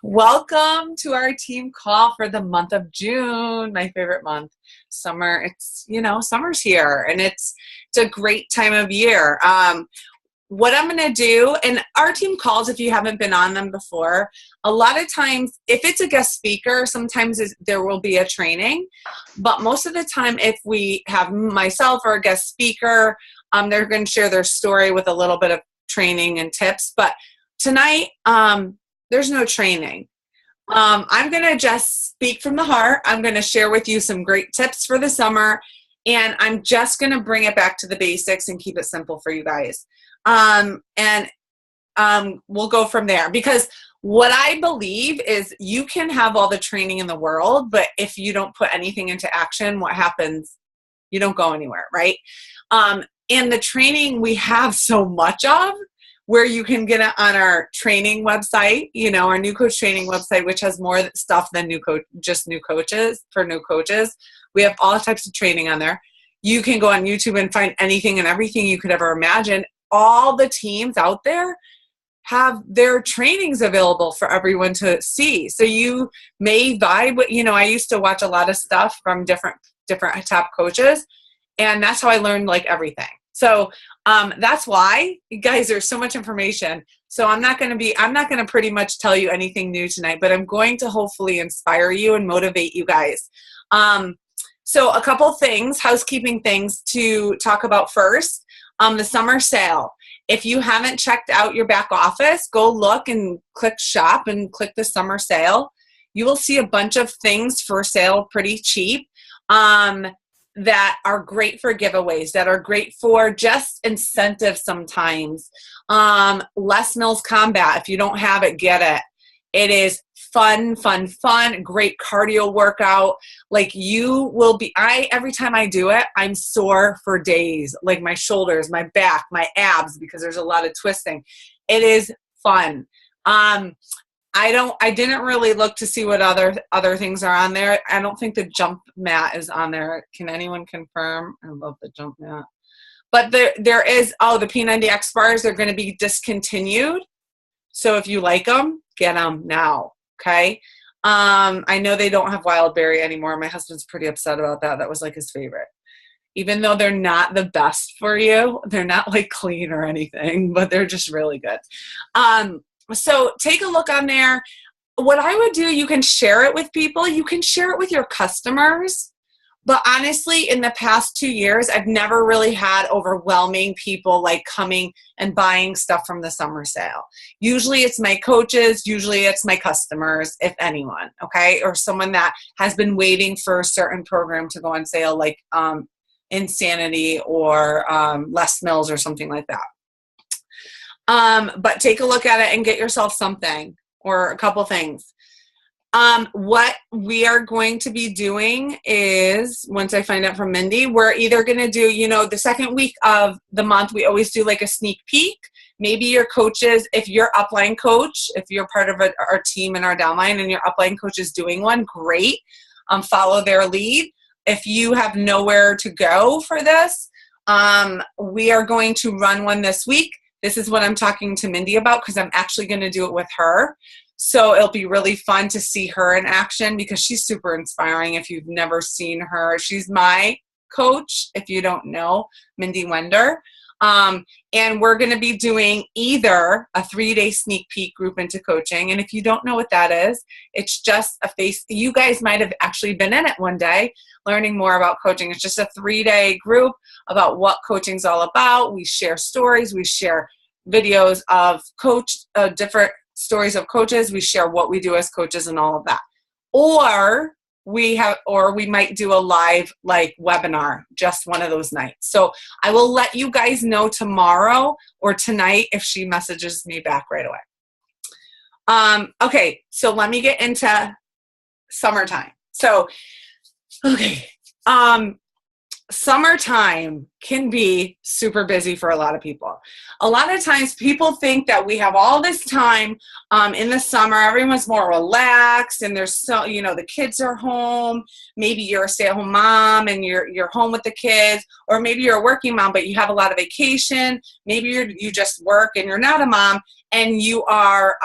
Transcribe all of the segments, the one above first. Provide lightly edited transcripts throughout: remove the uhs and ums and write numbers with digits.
Welcome to our team call for the month of June, my favorite month. Summer, summer's here and it's a great time of year. What I'm going to do, and our team calls, if you haven't been on them before, a lot of times, if it's a guest speaker, sometimes there will be a training, but most of the time, if we have myself or a guest speaker, they're going to share their story with a little bit of training and tips. But tonight, there's no training. I'm going to just speak from the heart. I'm going to share with you some great tips for the summer, and I'm just going to bring it back to the basics and keep it simple for you guys. We'll go from there, because what I believe is you can have all the training in the world, but if you don't put anything into action, what happens? You don't go anywhere, right? And the training we have so much of, where you can get it on our training website, our new coach training website, which has more stuff than just new coaches for new coaches. We have all types of training on there. You can go on YouTube and find anything and everything you could ever imagine. All the teams out there have their trainings available for everyone to see. So you may vibe, I used to watch a lot of stuff from different top coaches, and that's how I learned like everything. So that's why, you guys, there's so much information. So I'm not going to pretty much tell you anything new tonight, but I'm going to hopefully inspire you and motivate you guys. So a couple things, housekeeping things to talk about first. The summer sale. If you haven't checked out your back office, go look and click shop and click the summer sale. You will see a bunch of things for sale pretty cheap. That are great for giveaways, that are great for just incentives sometimes. Les Mills Combat, if you don't have it, get it. It is fun, great cardio workout. Like you will be, every time I do it, I'm sore for days, like my shoulders, my back, my abs, because there's a lot of twisting. It is fun. I didn't really look to see what other things are on there. I don't think the jump mat is on there. Can anyone confirm? I love the jump mat. But there is, the P90X bars are going to be discontinued. So if you like them, get them now. Okay. I know they don't have Wild Berry anymore. My husband's pretty upset about that. That was like his favorite. Even though they're not the best for you, they're not like clean or anything, but they're just really good. So take a look on there. What I would do, you can share it with people. You can share it with your customers. But honestly, in the past 2 years, I've never really had overwhelming people like coming and buying stuff from the summer sale. Usually it's my coaches. Usually it's my customers, if anyone, okay? Or someone that has been waiting for a certain program to go on sale, like Insanity or Les Mills or something like that. But take a look at it and get yourself something or a couple things. What we are going to be doing is, once I find out from Mindy, we're either going to do, the second week of the month, we always do like a sneak peek. Maybe your coaches, if your upline coach, if you're part of our team and our downline and your upline coach is doing one, great. Follow their lead. If you have nowhere to go for this, we are going to run one this week. This is what I'm talking to Mindy about, because I'm actually going to do it with her. So it'll be really fun to see her in action, because she's super inspiring. If you've never seen her, she's my coach, if you don't know, Mindy Wender. And we're going to be doing either a 3-day sneak peek group into coaching. And if you don't know what that is, it's just you guys might have actually been in it one day, learning more about coaching. It's just a 3-day group about what coaching's all about. We share stories. We share videos of different stories of coaches. We share what we do as coaches and all of that. Or we might do a live like webinar, just one of those nights. So I will let you guys know tomorrow or tonight if she messages me back right away. Okay, so let me get into summertime. So, okay, summertime can be super busy for a lot of people. A lot of times people think that we have all this time in the summer. Everyone's more relaxed and there's the kids are home. Maybe you're a stay-at-home mom and you're home with the kids, or maybe you're a working mom but you have a lot of vacation. Maybe you just work and you're not a mom and you are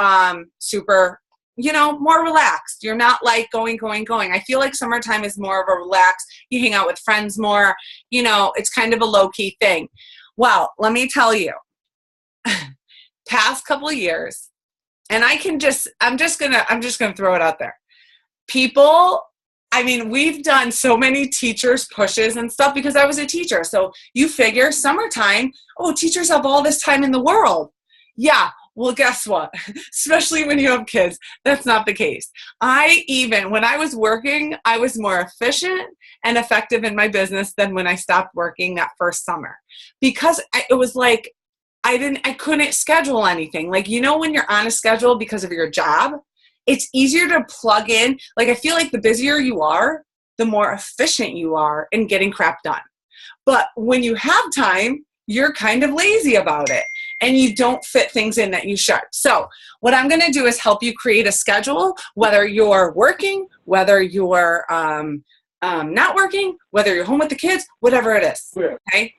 super more relaxed. You're not like going. I feel like summertime is more of a relaxed, you hang out with friends more, it's kind of a low-key thing. Well, let me tell you, past couple of years, and I'm just gonna throw it out there. People, we've done so many teachers pushes and stuff because I was a teacher. So you figure summertime, teachers have all this time in the world. Yeah. Well, guess what? Especially when you have kids, that's not the case. When I was working, I was more efficient and effective in my business than when I stopped working that first summer, because it was like, I couldn't schedule anything. Like, when you're on a schedule because of your job, it's easier to plug in. Like, I feel like the busier you are, the more efficient you are in getting crap done. But when you have time, you're kind of lazy about it and you don't fit things in that you should. So what I'm going to do is help you create a schedule, whether you're working, whether you're not working, whether you're home with the kids, whatever it is. Okay.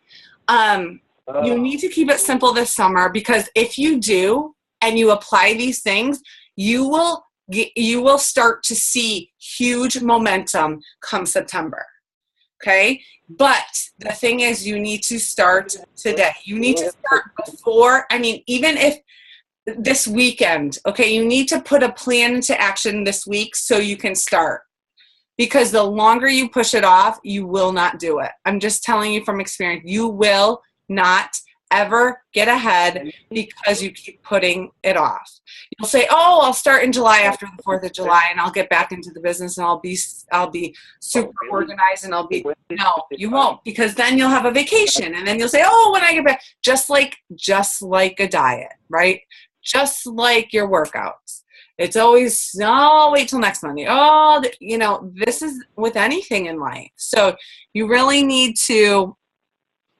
You need to keep it simple this summer, because if you do and you apply these things, you will start to see huge momentum come September. Okay. But the thing is, you need to start today. You need to start before, even if this weekend, okay, you need to put a plan into action this week so you can start. Because the longer you push it off, you will not do it. I'm just telling you from experience, you will not ever get ahead because you keep putting it off. You'll say, I'll start in July after the 4th of July and I'll get back into the business and I'll be super organized and no, you won't, because then you'll have a vacation and then you'll say, when I get back, just like a diet, right? Just like your workouts. It's always, wait till next Monday. This is with anything in life. So you really need to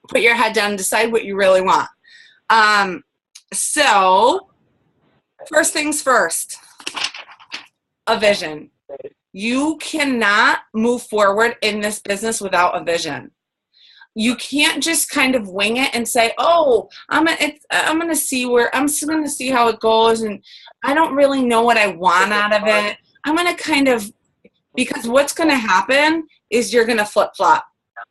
put your head down and decide what you really want. So first things first, a vision. You cannot move forward in this business without a vision. You can't just kind of wing it and say, I'm going to see how it goes. And I don't really know what I want out of it. I'm going to because what's going to happen is you're going to flip-flop.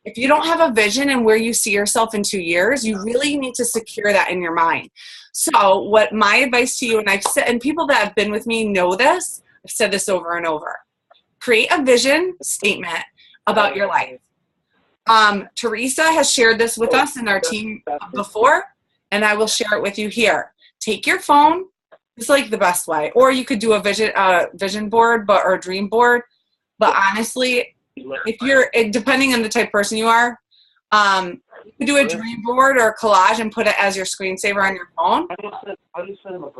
If you don't have a vision and where you see yourself in 2 years, you really need to secure that in your mind. So what my advice to you, and I've said, and people that have been with me know this, I've said this over and over. Create a vision statement about your life. Teresa has shared this with us in our team before, and I will share it with you here. Take your phone. It's like the best way. Or you could do a vision board or a dream board. But honestly, if you're, depending on the type of person you are, you can do a dream board or a collage and put it as your screensaver on your phone.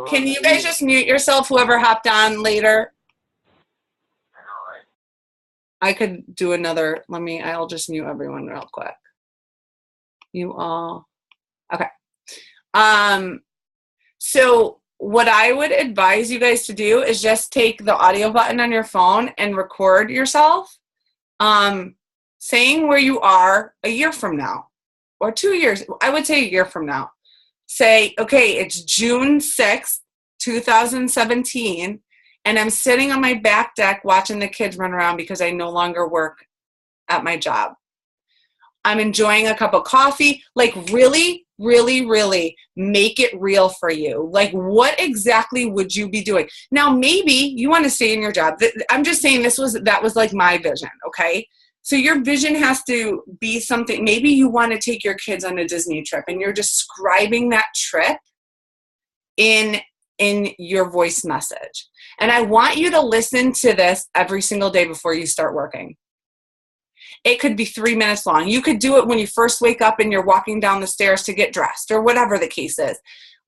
Can you guys just mute yourself, whoever hopped on later? I could do another, I'll just mute everyone real quick. You all, okay. So what I would advise you guys to do is just take the audio button on your phone and record yourself saying where you are a year from now or 2 years. I would say a year from now. Say, okay, it's June 6th, 2017, and I'm sitting on my back deck watching the kids run around because I no longer work at my job. I'm enjoying a cup of coffee. Like, really, really, really make it real for you. Like, what exactly would you be doing? Now, maybe you want to stay in your job. I'm just saying that was like my vision, okay? So your vision has to be something. Maybe you want to take your kids on a Disney trip and you're describing that trip in your voice message. And I want you to listen to this every single day before you start working. It could be 3 minutes long. You could do it when you first wake up and you're walking down the stairs to get dressed or whatever the case is.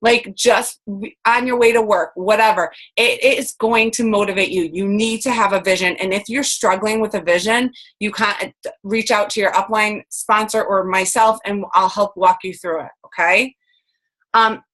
Like, just on your way to work, whatever. It is going to motivate you. You need to have a vision. And if you're struggling with a vision, you can't reach out to your upline sponsor or myself, and I'll help walk you through it, okay?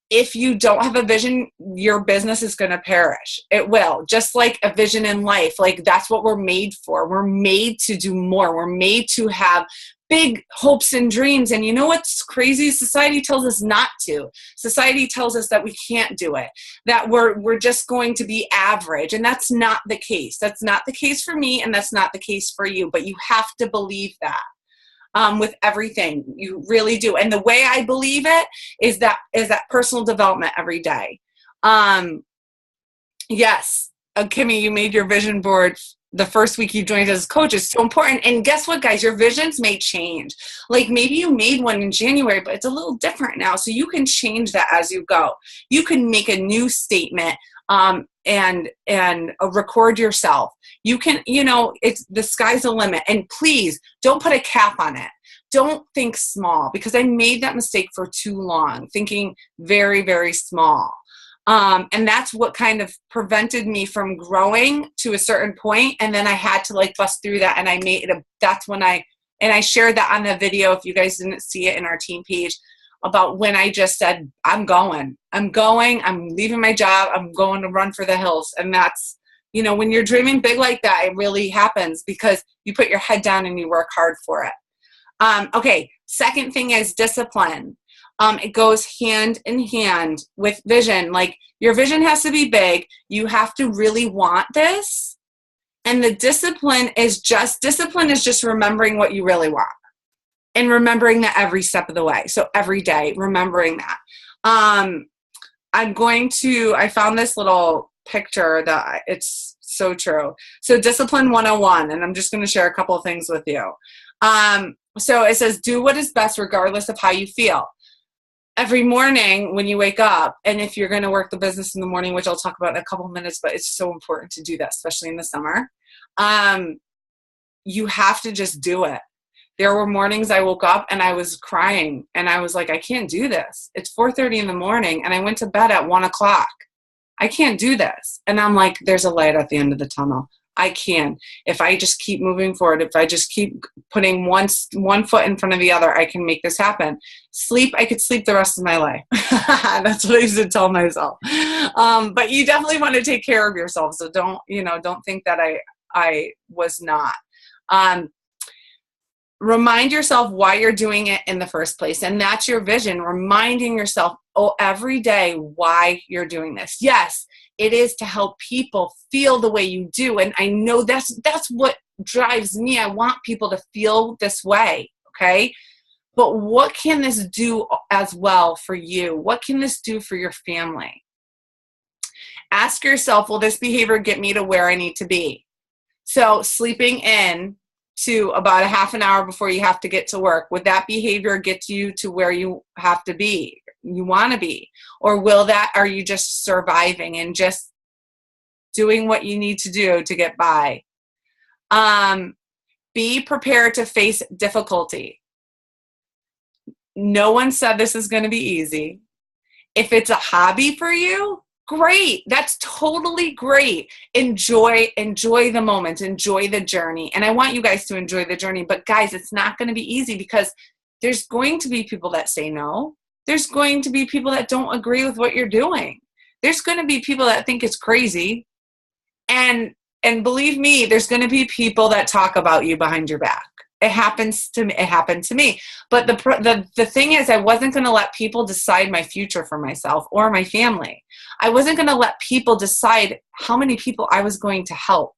If you don't have a vision, your business is going to perish. It will. Just like a vision in life. Like, that's what we're made for. We're made to do more. We're made to have big hopes and dreams. And you know what's crazy? Society tells us not to. Society tells us that we can't do it, that we're just going to be average. And that's not the case. That's not the case for me, and that's not the case for you. But you have to believe that. With everything, you really do. And the way I believe it is that personal development every day. Yes, Kimmy, you made your vision board the first week you joined as a coach. Is so important. And guess what, guys? Your visions may change. Like maybe you made one in January, but it's a little different now. So you can change that as you go. You can make a new statement and record yourself. You can, it's the sky's the limit. And please don't put a cap on it. Don't think small, because I made that mistake for too long, thinking very, very small. And that's what kind of prevented me from growing to a certain point. And then I had to like bust through that. And I made it, that's when I shared that on the video. If you guys didn't see it in our team page, about when I just said, I'm leaving my job. I'm going to run for the hills. And that's, when you're dreaming big like that, it really happens because you put your head down and you work hard for it. Okay. Second thing is discipline. It goes hand in hand with vision. Like your vision has to be big. You have to really want this. And the discipline is just remembering what you really want and remembering that every step of the way. So every day, remembering that. I found this little picture that it's so true. So Discipline 101, and I'm just going to share a couple of things with you. So it says, do what is best regardless of how you feel. Every morning when you wake up, and if you're going to work the business in the morning, which I'll talk about in a couple of minutes, but it's so important to do that, especially in the summer, you have to just do it. There were mornings I woke up and I was crying and I was like, I can't do this. It's 4:30 in the morning and I went to bed at 1 o'clock. I can't do this. And I'm like, there's a light at the end of the tunnel. I can. If I just keep moving forward, if I just keep putting one foot in front of the other, I can make this happen. I could sleep the rest of my life. That's what I used to tell myself. But you definitely want to take care of yourself. So don't think that I was not. Remind yourself why you're doing it in the first place. And that's your vision, reminding yourself every day why you're doing this. Yes, it is to help people feel the way you do. And I know that's what drives me. I want people to feel this way, okay? But what can this do as well for you? What can this do for your family? Ask yourself, will this behavior get me to where I need to be? So sleeping in to about a half an hour before you have to get to work, would that behavior get you to where you have to be, you want to be? Or are you just surviving and just doing what you need to do to get by? Be prepared to face difficulty. No one said this is going to be easy. If it's a hobby for you, great. That's totally great. Enjoy the moment, enjoy the journey. And I want you guys to enjoy the journey, but guys, it's not going to be easy because there's going to be people that say no. There's going to be people that don't agree with what you're doing. There's going to be people that think it's crazy. And believe me, there's going to be people that talk about you behind your back. It happened to me. But the thing is, I wasn't going to let people decide my future for myself or my family. I wasn't going to let people decide how many people I was going to help.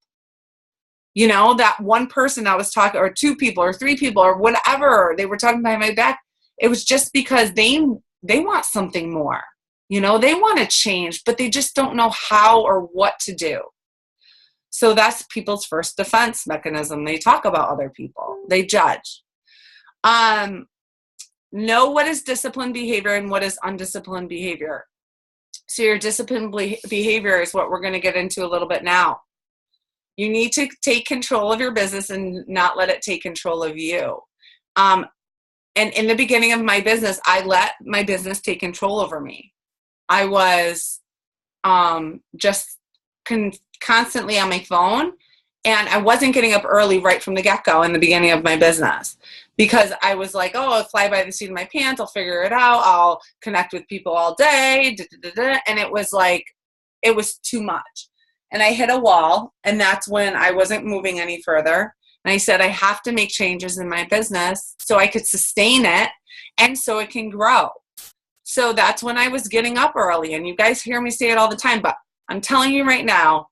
That one person I was talking, or two people or three people or whatever they were talking behind my back, it was just because they want something more. They want to change, but they just don't know how or what to do. So that's people's first defense mechanism. They talk about other people. They judge. Know what is disciplined behavior and what is undisciplined behavior. So your disciplined behavior is what we're going to get into a little bit now. You need to take control of your business and not let it take control of you. And in the beginning of my business, I let my business take control over me. I was just constantly on my phone, and I wasn't getting up early right from the get-go in the beginning of my business because I was like, I'll fly by the seat of my pants, I'll figure it out, I'll connect with people all day, and it was too much. And I hit a wall, and that's when I wasn't moving any further. And I said, I have to make changes in my business so I could sustain it and so it can grow. So that's when I was getting up early. And you guys hear me say it all the time, but I'm telling you right now,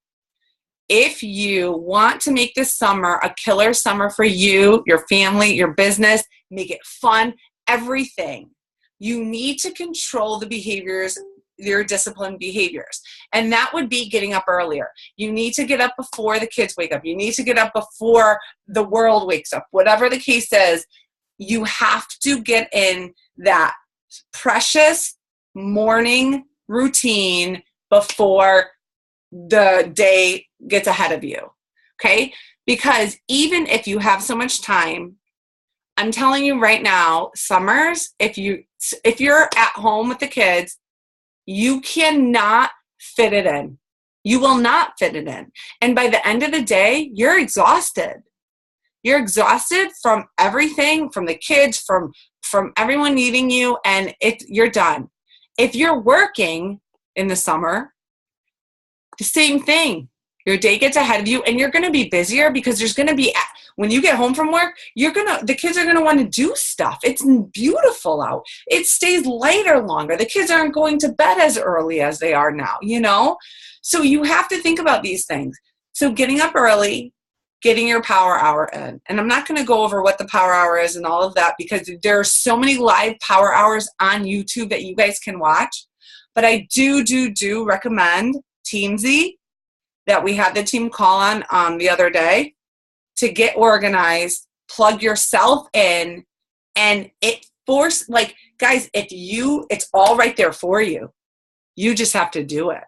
if you want to make this summer a killer summer for you, your family, your business, make it fun, everything, you need to control the behaviors, your disciplined behaviors. And that would be getting up earlier. You need to get up before the kids wake up. You need to get up before the world wakes up. Whatever the case is, you have to get in that precious morning routine before the day gets ahead of you. Okay? Because even if you have so much time, I'm telling you right now, summers, if you're at home with the kids, you cannot fit it in. You will not fit it in. And by the end of the day, you're exhausted. You're exhausted from everything, from the kids, from everyone needing you, and you're done. If you're working in the summer, the same thing. Your day gets ahead of you, and you're going to be busier because there's going to be, when you get home from work, the kids are going to want to do stuff. It's beautiful out. It stays lighter longer. The kids aren't going to bed as early as they are now, you know? So you have to think about these things. So getting up early, getting your power hour in. And I'm not going to go over what the power hour is and all of that because there are so many live power hours on YouTube that you guys can watch. But I do recommend Teamzy, that we had the team call on the other day, to get organized, plug yourself in, and guys, it's all right there for you. You just have to do it.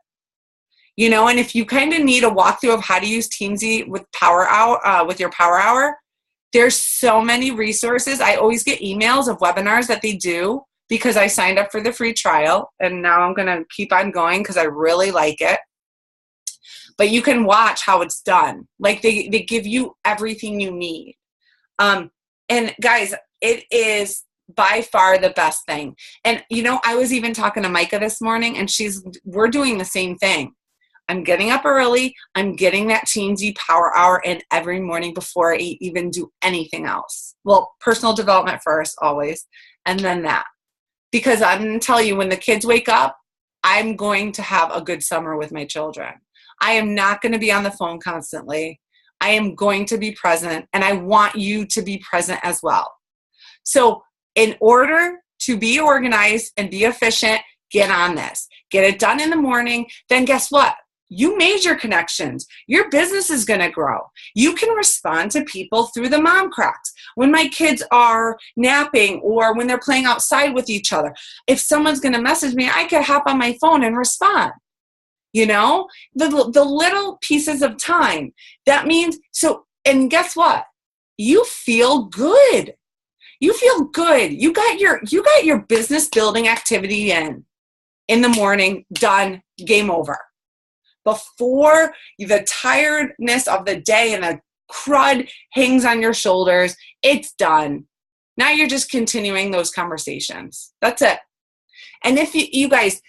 You know, and if you kind of need a walkthrough of how to use Teamzy with Power Hour, with your Power Hour, there's so many resources. I always get emails of webinars that they do because I signed up for the free trial, and now I'm going to keep on going because I really like it. But you can watch how it's done. Like they give you everything you need. And guys, it is by far the best thing. And you know, I was even talking to Micah this morning, and we're doing the same thing. I'm getting up early. I'm getting that Teamzy Power Hour in every morning before I even do anything else. Well, personal development first, always, and then that. Because I'm going to tell you, when the kids wake up, I'm going to have a good summer with my children. I am not going to be on the phone constantly. I am going to be present, and I want you to be present as well. So in order to be organized and be efficient, get on this. Get it done in the morning. Then guess what? You made your connections. Your business is going to grow. You can respond to people through the mom cracks. When my kids are napping or when they're playing outside with each other, if someone's going to message me, I could hop on my phone and respond. You know, the little pieces of time. That means, and guess what? You feel good. You feel good. You got your business building activity in the morning, done, game over. Before the tiredness of the day and the crud hangs on your shoulders, it's done. Now you're just continuing those conversations. That's it. And if you guys,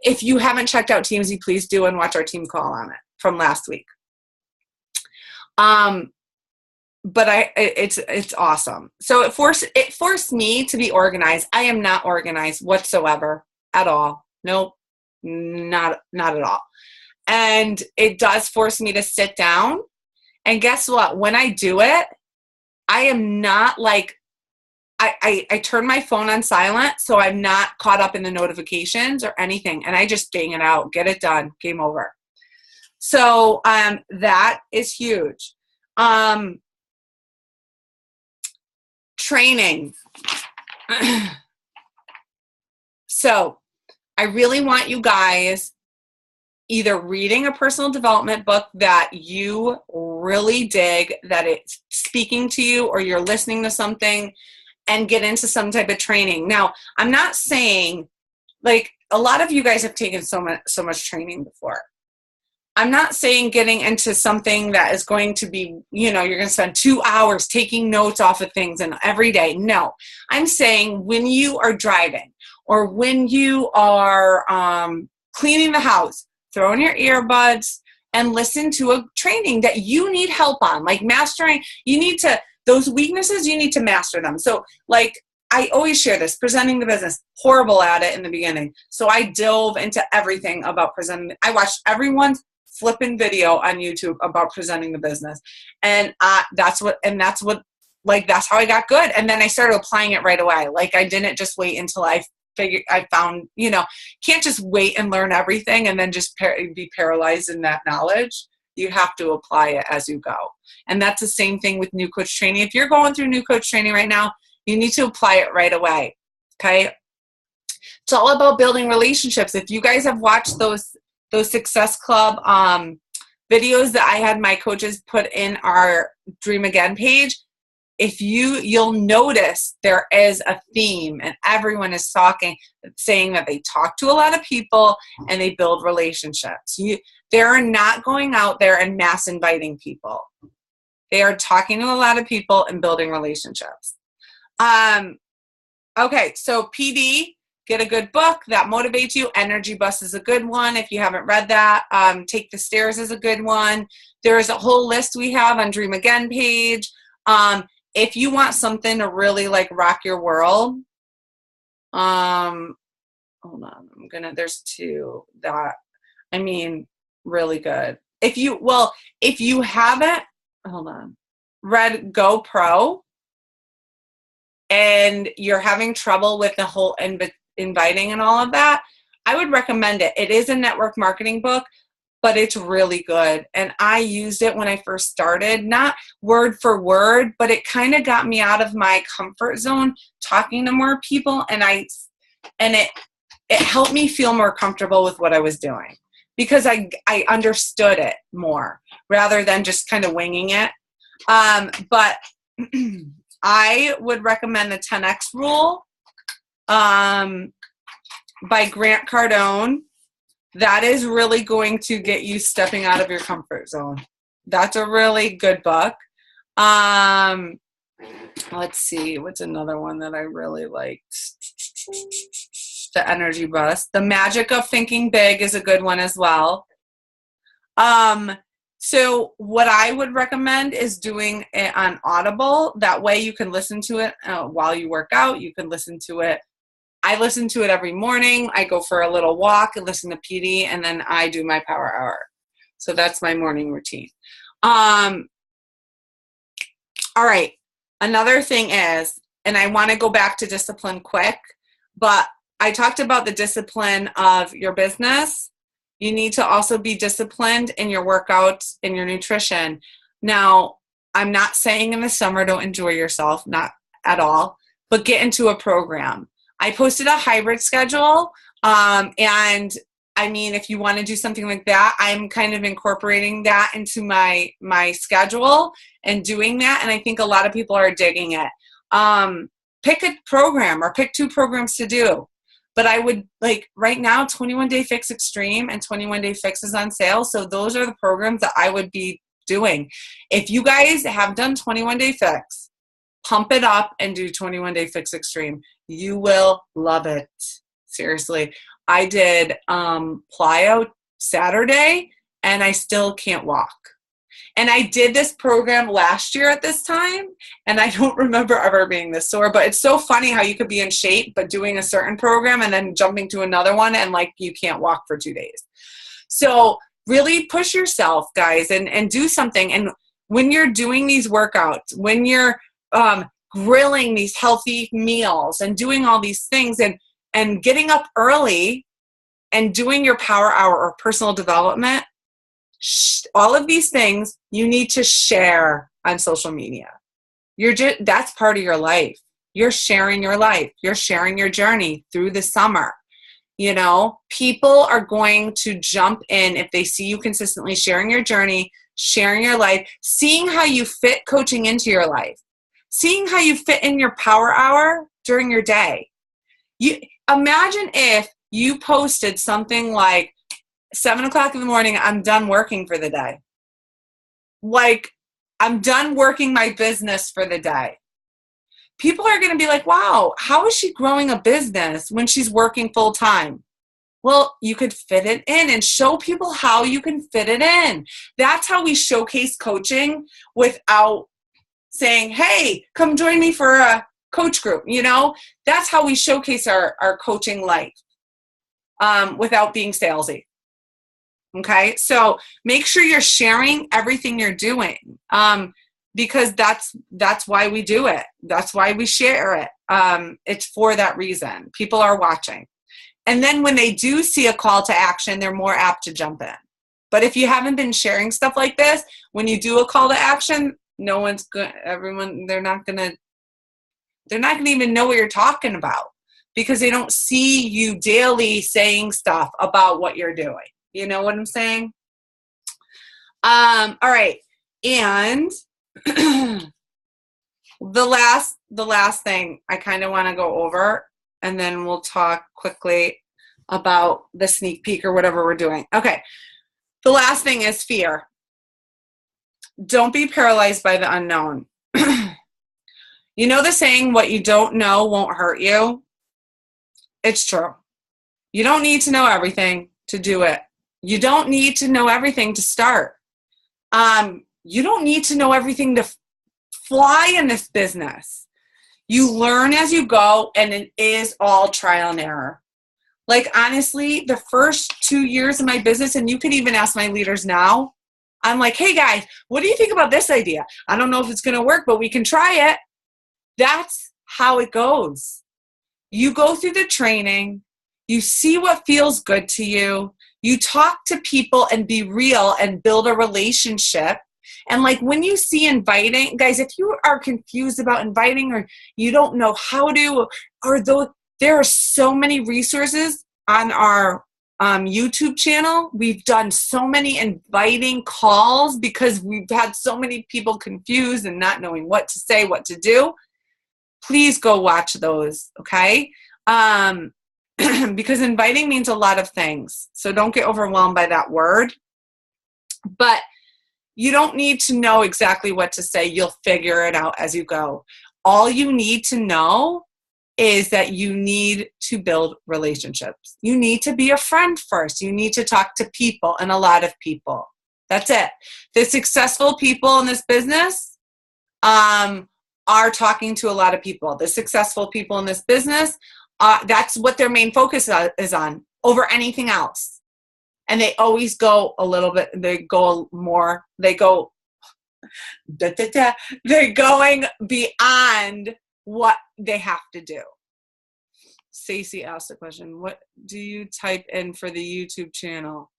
if you haven't checked out Teamzy, please do, and watch our team call on it from last week. But it's awesome. So it forced me to be organized. I am not organized whatsoever at all. Nope, not at all. And it does force me to sit down. And guess what? When I do it, I am not I turn my phone on silent, so I'm not caught up in the notifications or anything, and I just bang it out, get it done, game over. So that is huge. Training. So I really want you guys either reading a personal development book that you really dig, that it's speaking to you, or you're listening to something, and get into some type of training. Now, I'm not saying, a lot of you guys have taken so much training before. I'm not saying getting into something that is going to be, you're going to spend 2 hours taking notes off of things and every day. No, I'm saying when you are driving or when you are cleaning the house, throw in your earbuds and listen to a training that you need help on, like mastering. Those weaknesses, you need to master them. So like, I always share this, presenting the business, horrible at it in the beginning. So I dove into everything about presenting. I watched everyone's flipping video on YouTube about presenting the business. And that's how I got good. And then I started applying it right away. Like, I didn't just wait until I found, can't just wait and learn everything and then just be paralyzed in that knowledge. You have to apply it as you go. And that's the same thing with new coach training. If you're going through new coach training right now, you need to apply it right away. Okay. It's all about building relationships. If you guys have watched those Success Club videos that I had my coaches put in our Dream Again page, you'll notice there is a theme, and everyone is saying that they talk to a lot of people and they build relationships. They're not going out there and mass inviting people. They are talking to a lot of people and building relationships. Okay, so PD, get a good book that motivates you. Energy Bus is a good one. If you haven't read that, Take the Stairs is a good one. There's a whole list we have on Dream Again page. If you want something to really like rock your world, hold on, there's two that, really good. If you haven't, read GoPro and you're having trouble with the whole inviting and all of that, I would recommend it. It is a network marketing book, but it's really good. And I used it when I first started, not word for word, but it kind of got me out of my comfort zone talking to more people. And it helped me feel more comfortable with what I was doing because I understood it more rather than just kind of winging it. But I would recommend the 10X Rule by Grant Cardone. That is really going to get you stepping out of your comfort zone. That's a really good book. Let's see, what's another one that I really liked? The Energy Bus. The Magic of Thinking Big is a good one as well. So what I would recommend is doing it on Audible. That way you can listen to it while you work out. You can listen to it. I listen to it every morning. I go for a little walk and listen to PD, and then I do my power hour. So that's my morning routine. All right. Another thing is, and I want to go back to discipline quick, but I talked about the discipline of your business. You need to also be disciplined in your workouts, in your nutrition. Now, I'm not saying in the summer don't enjoy yourself, not at all, but get into a program. I posted a hybrid schedule, and if you want to do something like that, I'm kind of incorporating that into my schedule and doing that, and I think a lot of people are digging it. Pick a program or pick 2 programs to do. But I would, right now, 21 Day Fix Extreme and 21 Day Fix is on sale. So those are the programs that I would be doing. If you guys have done 21 Day Fix, pump it up and do 21 Day Fix Extreme. You will love it. Seriously. I did plyo Saturday, and I still can't walk. And I did this program last year at this time, and I don't remember ever being this sore, but it's so funny how you could be in shape, but doing a certain program and then jumping to another one and you can't walk for 2 days. So really push yourself, guys, and do something. And when you're doing these workouts, when you're grilling these healthy meals and doing all these things and getting up early and doing your power hour or personal development, all of these things you need to share on social media. That's part of your life. You're sharing your life. You're sharing your journey through the summer. People are going to jump in if they see you consistently sharing your journey, sharing your life, seeing how you fit coaching into your life, seeing how you fit in your power hour during your day. You imagine if you posted something like 7 o'clock in the morning, I'm done working for the day. I'm done working my business for the day. People are going to be like, wow, how is she growing a business when she's working full time? Well, you could fit it in and show people how you can fit it in. That's how we showcase coaching without saying, hey, come join me for a coach group. You know, that's how we showcase our coaching life without being salesy. Okay, so make sure you're sharing everything you're doing because that's why we do it. That's why we share it. It's for that reason. People are watching. And then when they do see a call to action, they're more apt to jump in. But if you haven't been sharing stuff like this, when you do a call to action, no one's good. They're not gonna even know what you're talking about because they don't see you daily saying stuff about what you're doing. You know what I'm saying? All right. And the last thing I kind of want to go over, and then we'll talk quickly about the sneak peek or whatever we're doing. Okay. The last thing is fear. Don't be paralyzed by the unknown. You know the saying, what you don't know won't hurt you? It's true. You don't need to know everything to do it. You don't need to know everything to start. You don't need to know everything to fly in this business. You learn as you go, and it is all trial and error. Like, honestly, the first 2 years of my business, and you could even ask my leaders now, I'm like, hey guys, what do you think about this idea? I don't know if it's going to work, but we can try it. That's how it goes. You go through the training, you see what feels good to you, you talk to people and be real and build a relationship. And like when you see inviting, guys, if you are confused about inviting or you don't know how to, or though there are so many resources on our YouTube channel. We've done so many inviting calls because we've had so many people confused and not knowing what to say, what to do. Please go watch those, okay? Because inviting means a lot of things. So don't get overwhelmed by that word. But you don't need to know exactly what to say. You'll figure it out as you go. All you need to know is that you need to build relationships. You need to be a friend first. You need to talk to people, and a lot of people. That's it. The successful people in this business are talking to a lot of people. The successful people in this business, that's what their main focus is on over anything else. And they always go a little bit, they're going beyond what they have to do. Stacey asked a question. What do you type in for the YouTube channel?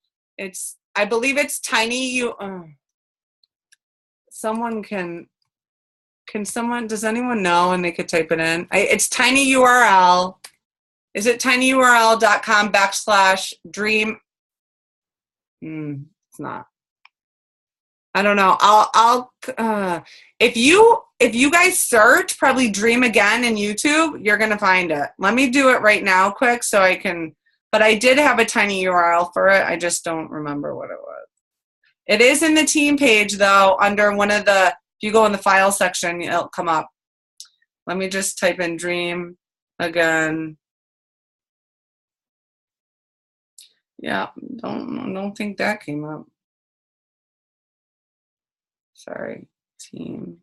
I believe it's tiny. Someone can someone, does anyone know? And they could type it in. It's tinyurl. Is it tinyurl.com/dream? It's not. I don't know. I'll if you guys search probably Dream Again in YouTube, you're going to find it. Let me do it right now quick so I can, but I did have a tiny URL for it. I just don't remember what it was. It is in the team page though, under one of the, if you go in the file section, it'll come up. Let me just type in Dream Again. Yeah, don't think that came up. Sorry, team.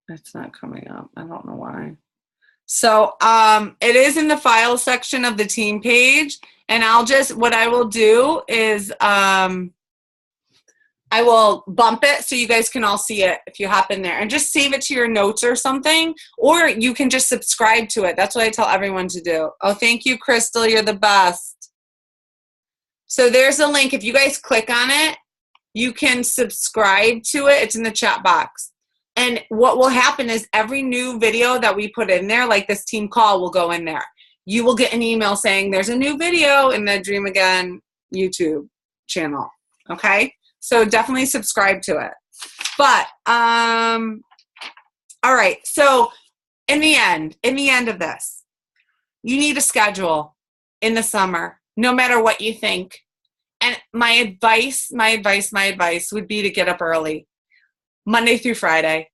It's not coming up. I don't know why. So it is in the file section of the team page. And what I will do is I will bump it so you guys can all see it if you hop in there. And just save it to your notes or something. Or you can just subscribe to it. That's what I tell everyone to do. Oh, thank you, Crystal. You're the best. So there's a link. If you guys click on it, you can subscribe to it. It's in the chat box. And what will happen is every new video that we put in there, like this team call, will go in there. You will get an email saying there's a new video in the Dream Again YouTube channel. Okay? So definitely subscribe to it. But, all right. So in the end of this, you need a schedule in the summer, no matter what you think. And my advice would be to get up early, Monday through Friday.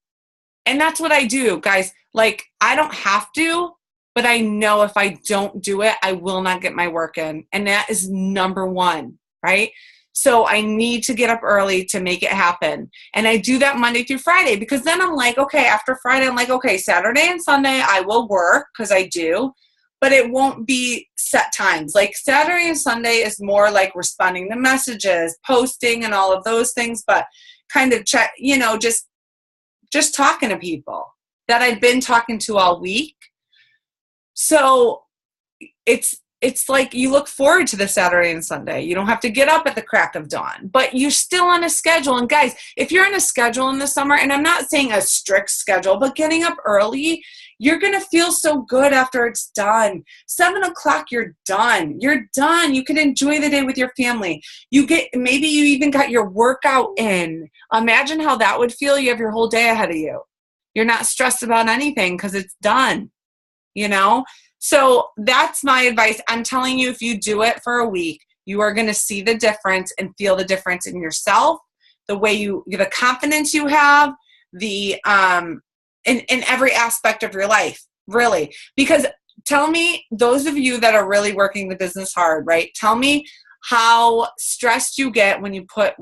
And that's what I do, guys. Like, I don't have to, but I know if I don't do it, I will not get my work in. And that is number one, right? So I need to get up early to make it happen. And I do that Monday through Friday, because then I'm like, okay, after Friday, I'm like, okay, Saturday and Sunday, I will work, because I do, but it won't be set times. Like Saturday and Sunday is more like responding to messages, posting and all of those things, but kind of check, just talking to people that I've been talking to all week. So it's like you look forward to the Saturday and Sunday. You don't have to get up at the crack of dawn, but you're still on a schedule. And guys, if you're on a schedule in the summer, and I'm not saying a strict schedule, but getting up early, you're going to feel so good after it's done. 7 o'clock, you're done. You're done. You can enjoy the day with your family. Maybe you even got your workout in. Imagine how that would feel. You have your whole day ahead of you. You're not stressed about anything because it's done, So that's my advice. I'm telling you, if you do it for a week, you are going to see the difference and feel the difference in yourself, the confidence you have, in every aspect of your life, really. Because tell me, those of you that are really working the business hard, right? Tell me how stressed you get when you put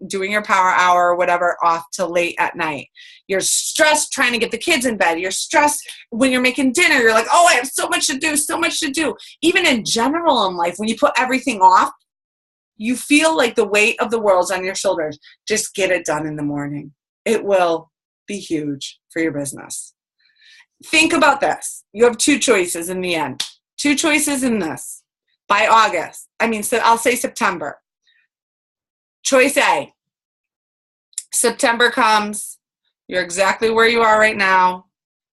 doing your power hour or whatever off till late at night. You're stressed trying to get the kids in bed. You're stressed when you're making dinner. You're like, oh, I have so much to do. Even in general in life, when you put everything off, you feel like the weight of the world's on your shoulders. Just get it done in the morning. It will be huge for your business. Think about this. You have 2 choices in the end. 2 choices in this. By August, so I'll say September. Choice A, September comes, you're exactly where you are right now.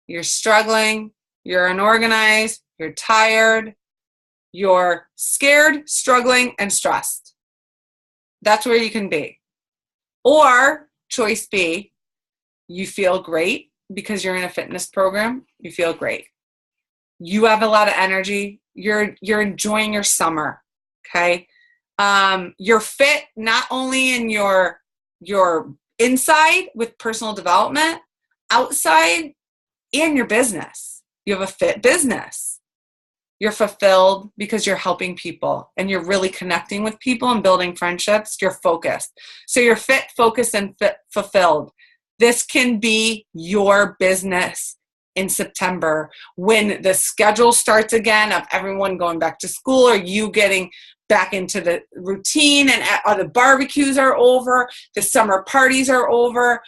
You're struggling, you're unorganized, you're tired, you're scared, struggling, and stressed. That's where you can be. Or choice B, you feel great because you're in a fitness program. You feel great. You have a lot of energy. You're enjoying your summer, okay? You're fit not only in your inside with personal development, outside in your business. You have a fit business. You're fulfilled because you're helping people and you're really connecting with people and building friendships. You're focused. So you're fit, focused, and fulfilled. This can be your business in September, when the schedule starts again of everyone going back to school or you getting back into the routine and the barbecues are over, the summer parties are over.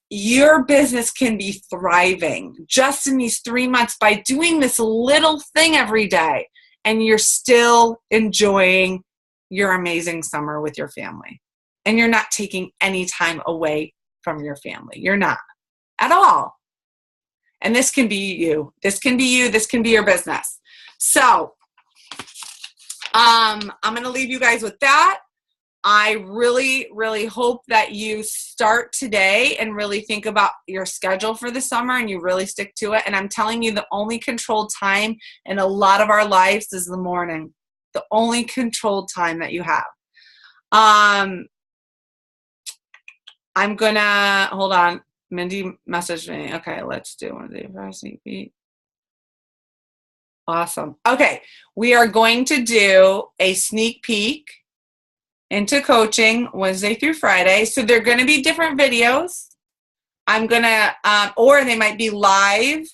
Your business can be thriving just in these 3 months by doing this little thing every day, and you're still enjoying your amazing summer with your family. And you're not taking any time away from your family. You're not at all. And this can be you. This can be you. This can be your business. So I'm going to leave you guys with that. I really, really hope that you start today and really think about your schedule for the summer and you really stick to it. And I'm telling you, the only controlled time in a lot of our lives is the morning. The only controlled time that you have. I'm going to, hold on. Mindy messaged me. Okay, let's do one of the sneak peek. Awesome. Okay, we are going to do a sneak peek into coaching Wednesday through Friday. So they're going to be different videos. I'm going to, or they might be live.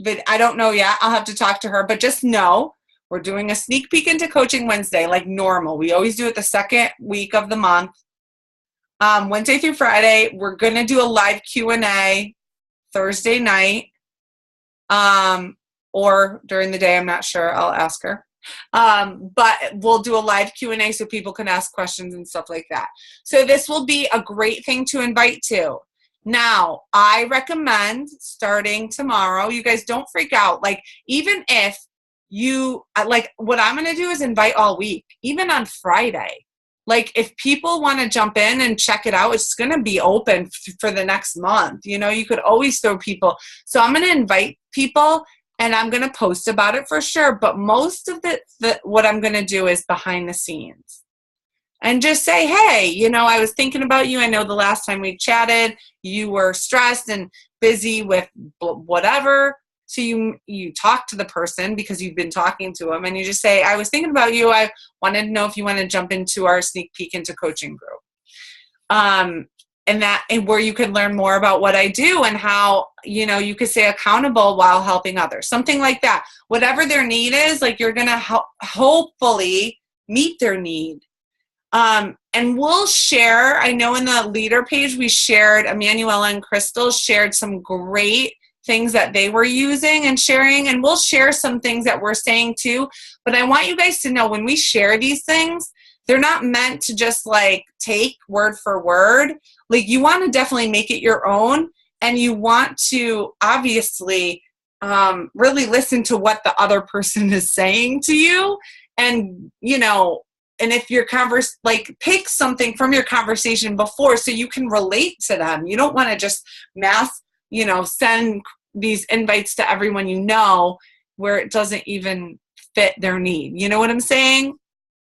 But I don't know yet. I'll have to talk to her. But just know we're doing a sneak peek into coaching Wednesday like normal. We always do it the second week of the month. Wednesday through Friday, we're going to do a live Q&A Thursday night, or during the day. I'm not sure. I'll ask her. But we'll do a live Q&A so people can ask questions and stuff like that. So this will be a great thing to invite to. Now, I recommend starting tomorrow. You guys don't freak out. Like, even if you, like, what I'm going to do is invite all week, even on Friday. Like, if people want to jump in and check it out, it's going to be open for the next month. You know, you could always throw people. So I'm going to invite people, and I'm going to post about it for sure. But most of what I'm going to do is behind the scenes. And just say, hey, you know, I was thinking about you. I know the last time we chatted, you were stressed and busy with whatever. So you talk to the person because you've been talking to them, and you just say, I was thinking about you. I wanted to know if you want to jump into our sneak peek into coaching group. And where you can learn more about what I do and how, you could stay accountable while helping others, something like that. Whatever their need is, like, you're going to hopefully meet their need. And we'll share, I know in the leader page, we shared, Emanuela and Crystal shared some great things that they were using and sharing, and we'll share some things that we're saying too. But I want you guys to know, when we share these things, they're not meant to just like take word for word. Like, you want to definitely make it your own, and you want to obviously really listen to what the other person is saying to you. And, and if your pick something from your conversation before so you can relate to them. You don't want to just send these invites to everyone where it doesn't even fit their need. You know what I'm saying?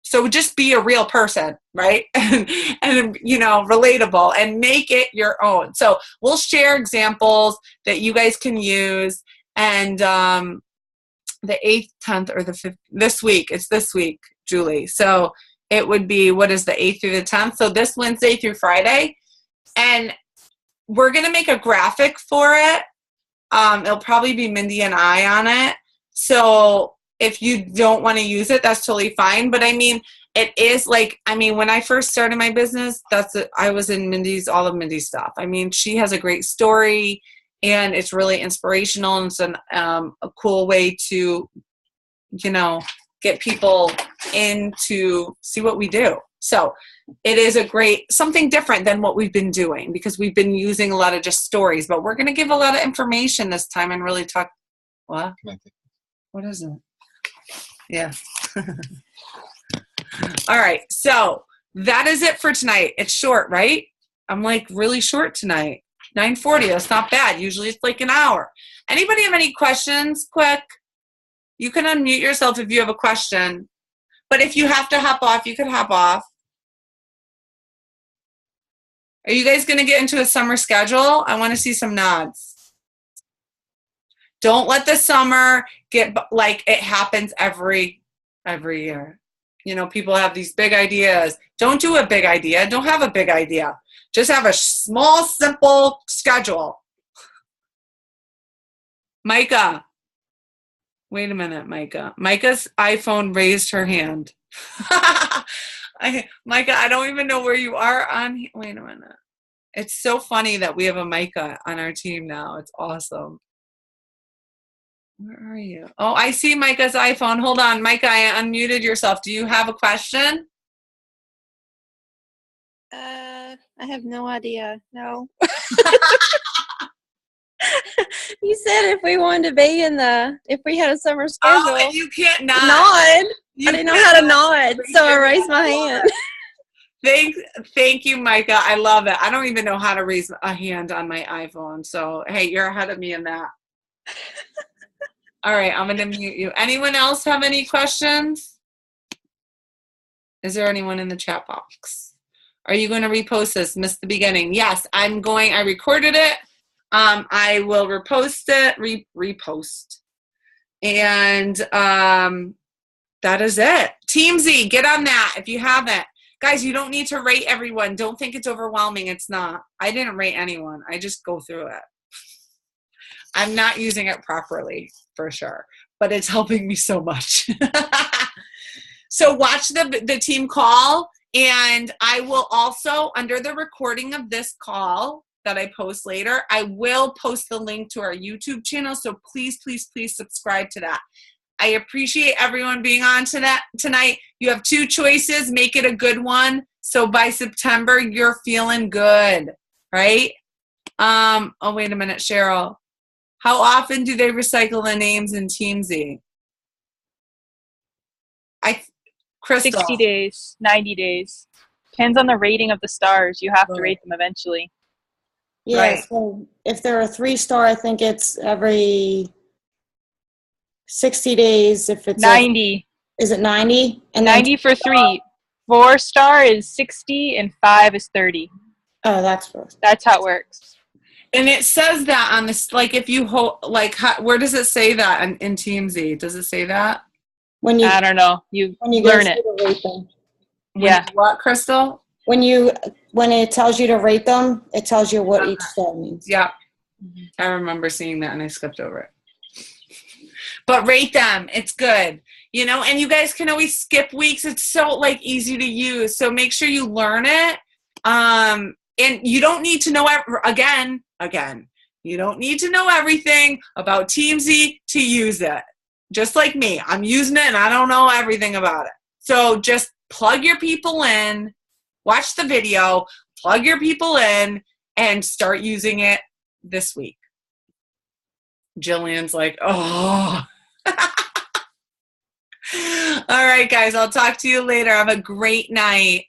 So just be a real person, right? and relatable, and make it your own. So we'll share examples that you guys can use. And the 8th, 10th, or the 5th, it's this week, Julie. So it would be, what is the 8th through the 10th? So this Wednesday through Friday. And we're going to make a graphic for it. It'll probably be Mindy and I on it. So if you don't want to use it, that's totally fine. But it is when I first started my business, I was in all of Mindy's stuff. She has a great story, and it's really inspirational, and it's a cool way to, get people in to see what we do. So it is something different than what we've been doing, because we've been using a lot of just stories, but we're going to give a lot of information this time and really talk. What? What is it? Yeah. All right. So that is it for tonight. It's short, right? I'm really short tonight. 9:40. That's not bad. Usually it's like an hour. Anybody have any questions? Quick. You can unmute yourself if you have a question. But if you have to hop off, you can hop off. Are you guys going to get into a summer schedule? I want to see some nods. Don't let the summer get it happens every year. People have these big ideas. Don't do a big idea. Don't have a big idea. Just have a small, simple schedule. Micah. Wait a minute, Micah. Micah's iPhone raised her hand. Micah, I don't even know where you are on. Wait a minute. It's so funny that we have a Micah on our team now. It's awesome. Where are you? Oh, I see Micah's iPhone. Hold on, Micah, I unmuted yourself. Do you have a question? I have no idea. No. You said if we wanted to be if we had a summer schedule. Oh, and you can't nod. I didn't know how to nod, so I raised my hand. Thank you, Micah. I love it. I don't even know how to raise a hand on my iPhone. So, hey, you're ahead of me in that. All right, I'm going to mute you. Anyone else have any questions? Is there anyone in the chat box? Are you going to repost this? Missed the beginning. Yes, I'm going. I recorded it. I will repost it. Repost. And that is it. Teamsy, get on that if you haven't. Guys, you don't need to rate everyone. Don't think it's overwhelming. It's not. I didn't rate anyone. I just go through it. I'm not using it properly, for sure, but it's helping me so much. So watch the team call, and I will also, under the recording of this call that I post later, I will post the link to our YouTube channel, so please, please, please subscribe to that. I appreciate everyone being on to that tonight. You have 2 choices. Make it a good one. So by September, you're feeling good, right? Oh, wait a minute, Cheryl. How often do they recycle the names in Teamsy? Crystal. 60 days, 90 days. Depends on the rating of the stars. You have to rate them eventually. Yeah, right. So if they're a 3-star, I think it's every 60 days. If it's 90. Is it 90? And 90 for 3. 4-star is 60 and 5 is 30. Oh, that's how it works. And it says that on this, like if you hold, like where does it say that in TMZ? Does it say that? When you I don't know. You when you learn go it. to rate them. Yeah. What, Crystal? When it tells you to rate them, it tells you what each star means. Yeah. I remember seeing that and I skipped over it. But rate them. It's good. You know, and you guys can always skip weeks. It's so like easy to use. So make sure you learn it. And you don't need to know again, you don't need to know everything about TMZ to use it. Just like me, I'm using it and I don't know everything about it. So just plug your people in, watch the video, plug your people in, and start using it this week. Jillian's like, oh. All right, guys, I'll talk to you later. Have a great night.